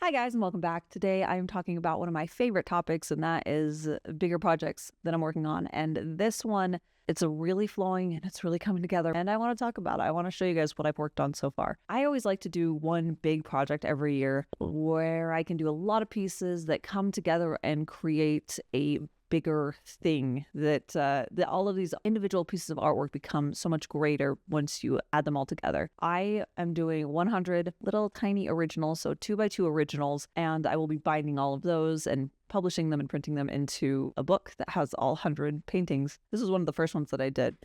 Hi guys and welcome back. Today I'm talking about one of my favorite topics, and that is bigger projects that I'm working on. And this one, it's a really flowing and it's really coming together, and I want to talk about it. I want to show you guys what I've worked on so far. I always like to do one big project every year where I can do a lot of pieces that come together and create a bigger thing that all of these individual pieces of artwork become so much greater once you add them all together. I am doing 100 little tiny originals, so 2x2 originals, and I will be binding all of those and publishing them and printing them into a book that has all 100 paintings. This is one of the first ones that I did,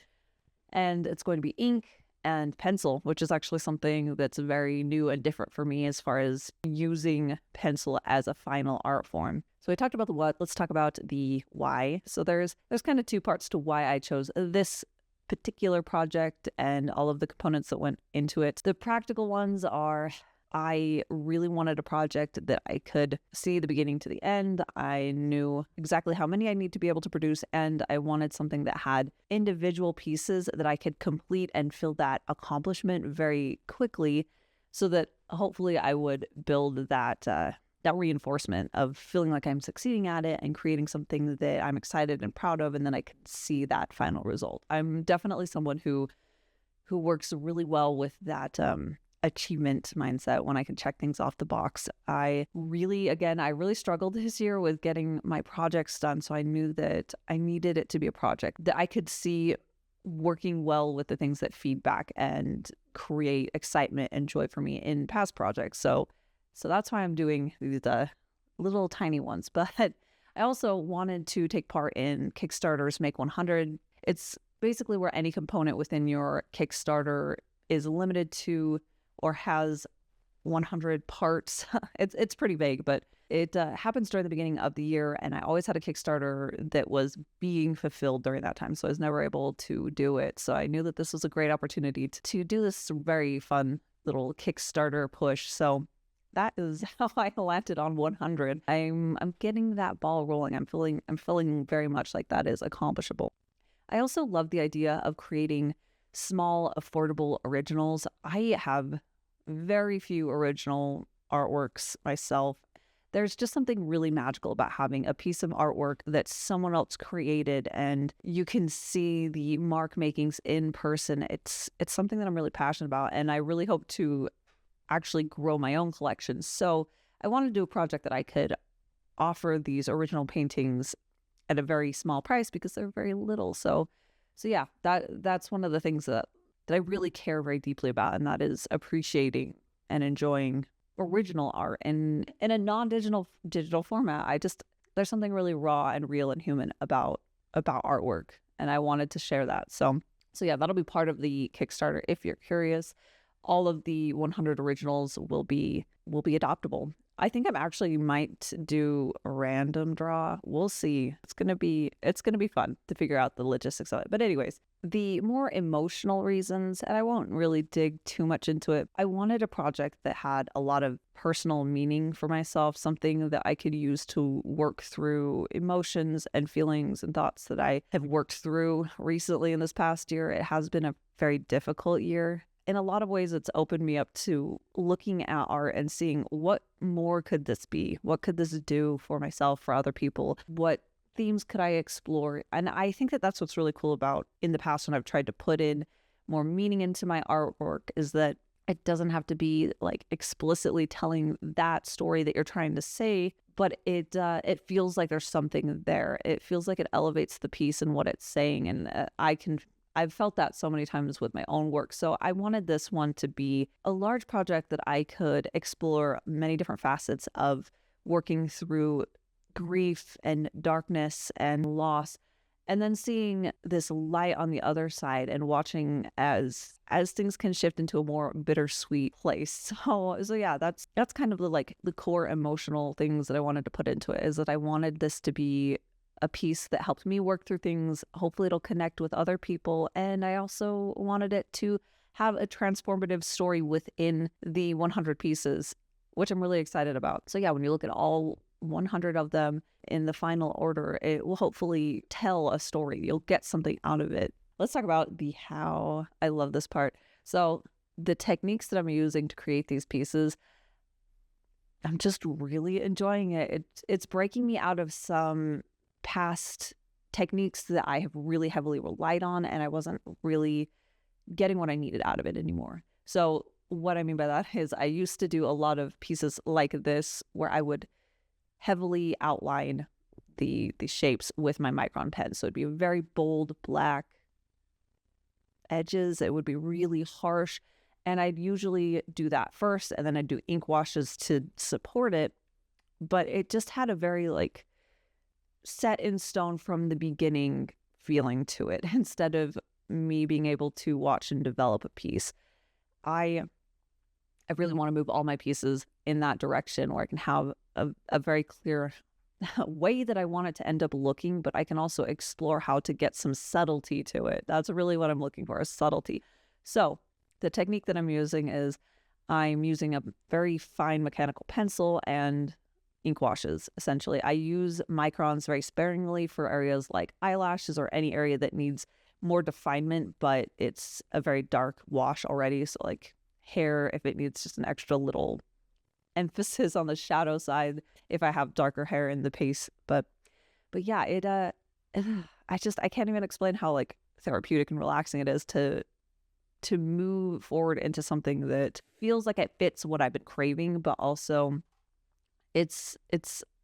and it's going to be ink and pencil, which is actually something that's very new and different for me as far as using pencil as a final art form. So we talked about the what, let's talk about the why. So there's kind of two parts to why I chose this particular project and all of the components that went into it. The practical ones are, I really wanted a project that I could see the beginning to the end. I knew exactly how many I need to be able to produce, and I wanted something that had individual pieces that I could complete and feel that accomplishment very quickly, so that hopefully I would build that reinforcement of feeling like I'm succeeding at it and creating something that I'm excited and proud of, and then I can see that final result. I'm definitely someone who works really well with that achievement mindset when I can check things off the box. I really struggled this year with getting my projects done, so I knew that I needed it to be a project that I could see working well with the things that feed back and create excitement and joy for me in past projects. So that's why I'm doing these little tiny ones. But I also wanted to take part in Kickstarter's Make 100. It's basically where any component within your Kickstarter is limited to or has 100 parts. It's pretty vague, but it happens during the beginning of the year, and I always had a Kickstarter that was being fulfilled during that time, so I was never able to do it. So I knew that this was a great opportunity to do this very fun little Kickstarter push. So that is how I landed on 100. I'm getting that ball rolling. I'm feeling very much like that is accomplishable. I also love the idea of creating small, affordable originals. I have very few original artworks myself. There's just something really magical about having a piece of artwork that someone else created and you can see the mark makings in person. It's something that I'm really passionate about, and I really hope to actually grow my own collection. So I wanted to do a project that I could offer these original paintings at a very small price because they're very little. So yeah, that's one of the things that I really care very deeply about, and that is appreciating and enjoying original art in a digital format. There's something really raw and real and human about artwork, and I wanted to share that. So yeah, that'll be part of the Kickstarter. If you're curious, all of the 100 originals will be adoptable. I think I'm actually might do a random draw. We'll see. It's gonna be fun to figure out the logistics of it. But anyways, the more emotional reasons, and I won't really dig too much into it, I wanted a project that had a lot of personal meaning for myself, something that I could use to work through emotions and feelings and thoughts that I have worked through recently in this past year. It has been a very difficult year. In a lot of ways, it's opened me up to looking at art and seeing what more could this be? What could this do for myself, for other people? What themes could I explore? And I think that that's what's really cool about in the past when I've tried to put in more meaning into my artwork, is that it doesn't have to be like explicitly telling that story that you're trying to say, but it feels like there's something there. It feels like it elevates the piece and what it's saying, and I've felt that so many times with my own work. So I wanted this one to be a large project that I could explore many different facets of working through grief and darkness and loss, and then seeing this light on the other side and watching as things can shift into a more bittersweet place. So yeah, that's kind of the core emotional things that I wanted to put into it, is that I wanted this to be a piece that helped me work through things. Hopefully it'll connect with other people. And I also wanted it to have a transformative story within the 100 pieces, which I'm really excited about. So yeah, when you look at all 100 of them in the final order, it will hopefully tell a story. You'll get something out of it. Let's talk about the how. I love this part. So the techniques that I'm using to create these pieces, I'm just really enjoying it. It's breaking me out of some past techniques that I have really heavily relied on, and I wasn't really getting what I needed out of it anymore. So what I mean by that is I used to do a lot of pieces like this where I would heavily outline the shapes with my micron pen. So it'd be a very bold black edges. It would be really harsh. And I'd usually do that first, and then I'd do ink washes to support it. But it just had a very like set in stone from the beginning feeling to it instead of me being able to watch and develop a piece. I really want to move all my pieces in that direction where I can have a very clear way that I want it to end up looking, but I can also explore how to get some subtlety to it. That's really what I'm looking for, is subtlety. So the technique that I'm using is I'm using a very fine mechanical pencil and ink washes, essentially. I use microns very sparingly for areas like eyelashes or any area that needs more definement, but it's a very dark wash already. So like hair, if it needs just an extra little emphasis on the shadow side, if I have darker hair in the piece. But yeah, I can't even explain how like therapeutic and relaxing it is to move forward into something that feels like it fits what I've been craving, but also it's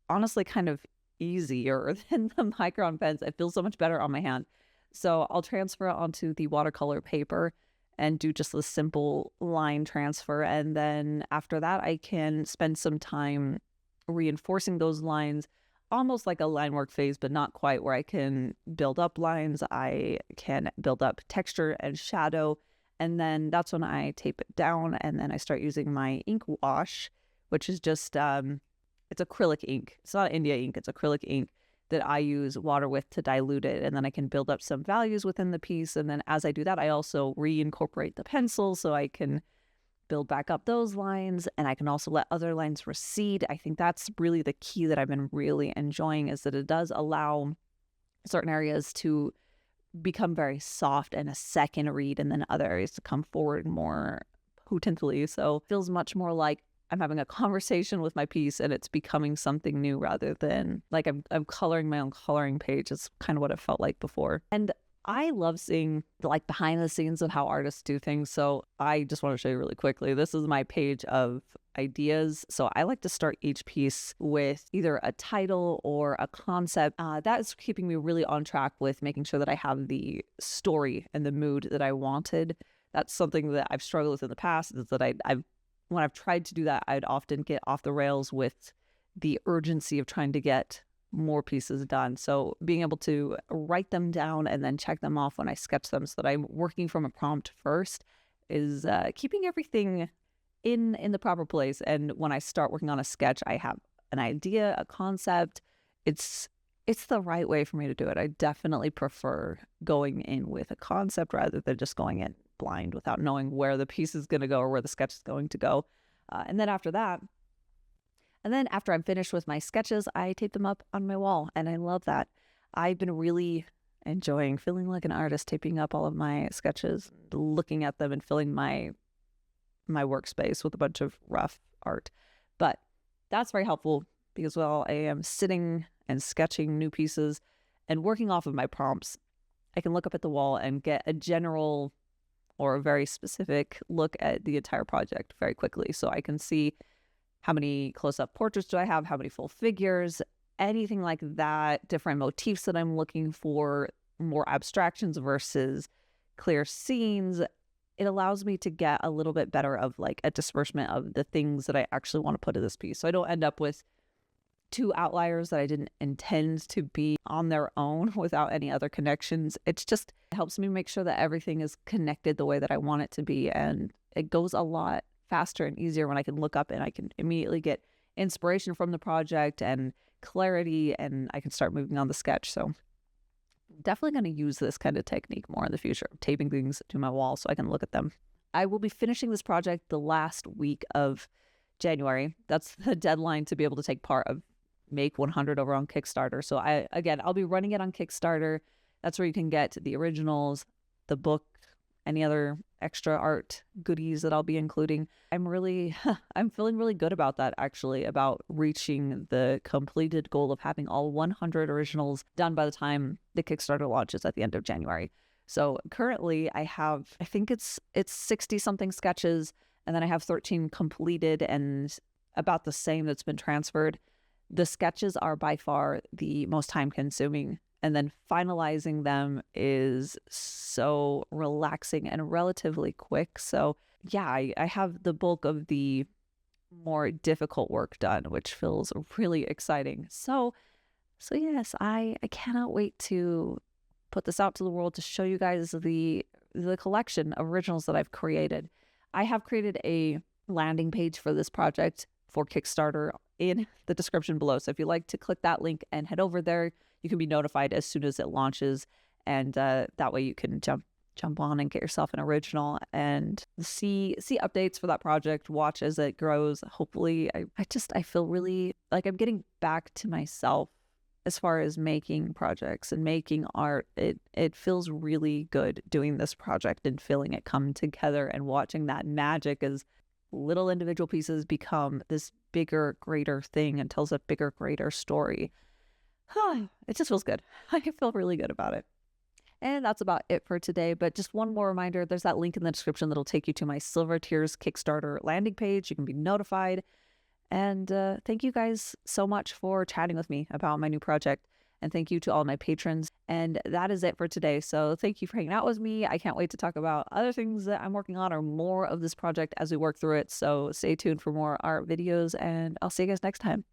honestly kind of easier than the micron pens. It feels so much better on my hand. So I'll transfer it onto the watercolor paper and do just a simple line transfer. And then after that, I can spend some time reinforcing those lines, almost like a line work phase, but not quite, where I can build up lines. I can build up texture and shadow. And then that's when I tape it down. And then I start using my ink wash, which is just, it's acrylic ink. It's not India ink, it's acrylic ink that I use water with to dilute it. And then I can build up some values within the piece. And then as I do that, I also reincorporate the pencil so I can build back up those lines, and I can also let other lines recede. I think that's really the key that I've been really enjoying, is that it does allow certain areas to become very soft and a second read, and then other areas to come forward more potently. So it feels much more like I'm having a conversation with my piece and it's becoming something new, rather than like I'm coloring my own coloring page. It's kind of what it felt like before. And I love seeing like behind the scenes of how artists do things. So I just want to show you really quickly. This is my page of ideas. So I like to start each piece with either a title or a concept. That is keeping me really on track with making sure that I have the story and the mood that I wanted. That's something that I've struggled with in the past, is that I've when I've tried to do that, I'd often get off the rails with the urgency of trying to get more pieces done. So being able to write them down and then check them off when I sketch them, so that I'm working from a prompt first, is keeping everything in the proper place. And when I start working on a sketch, I have an idea, a concept. It's the right way for me to do it. I definitely prefer going in with a concept rather than just going in blind without knowing where the piece is going to go or where the sketch is going to go. And then after I'm finished with my sketches, I tape them up on my wall, and I love that. I've been really enjoying feeling like an artist, taping up all of my sketches, looking at them and filling my workspace with a bunch of rough art. But that's very helpful because while I am sitting and sketching new pieces and working off of my prompts, I can look up at the wall and get a general or a very specific look at the entire project very quickly. So I can see how many close-up portraits do I have, how many full figures, anything like that, different motifs that I'm looking for, more abstractions versus clear scenes. It allows me to get a little bit better of like a disbursement of the things that I actually want to put in this piece. So I don't end up with two outliers that I didn't intend to be on their own without any other connections. It helps me make sure that everything is connected the way that I want it to be. And it goes a lot faster and easier when I can look up and I can immediately get inspiration from the project and clarity, and I can start moving on the sketch. So definitely going to use this kind of technique more in the future, taping things to my wall so I can look at them. I will be finishing this project the last week of January. That's the deadline to be able to take part of Make 100 over on Kickstarter. So I'll be running it on Kickstarter. That's where you can get the originals, the book, any other extra art goodies that I'll be including. I'm really, I'm feeling really good about that actually, about reaching the completed goal of having all 100 originals done by the time the Kickstarter launches at the end of January. So currently I think it's 60 something sketches, and then I have 13 completed and about the same that's been transferred. The sketches are by far the most time consuming, and then finalizing them is so relaxing and relatively quick. So yeah, I have the bulk of the more difficult work done, which feels really exciting. So yes, I cannot wait to put this out to the world to show you guys the collection of originals that I've created. I have created a landing page for this project for Kickstarter in the description below. So if you'd like to click that link and head over there, you can be notified as soon as it launches, and that way you can jump on and get yourself an original and see updates for that project, watch as it grows. Hopefully, I feel really like I'm getting back to myself as far as making projects and making art. It feels really good doing this project and feeling it come together and watching that magic as little individual pieces become this bigger, greater thing and tells a bigger, greater story. It just feels good. I feel really good about it. And that's about it for today. But just one more reminder, there's that link in the description that'll take you to my Silver Tiers Kickstarter landing page. You can be notified. And thank you guys so much for chatting with me about my new project. And thank you to all my patrons. And that is it for today. So thank you for hanging out with me. I can't wait to talk about other things that I'm working on or more of this project as we work through it. So stay tuned for more art videos, and I'll see you guys next time.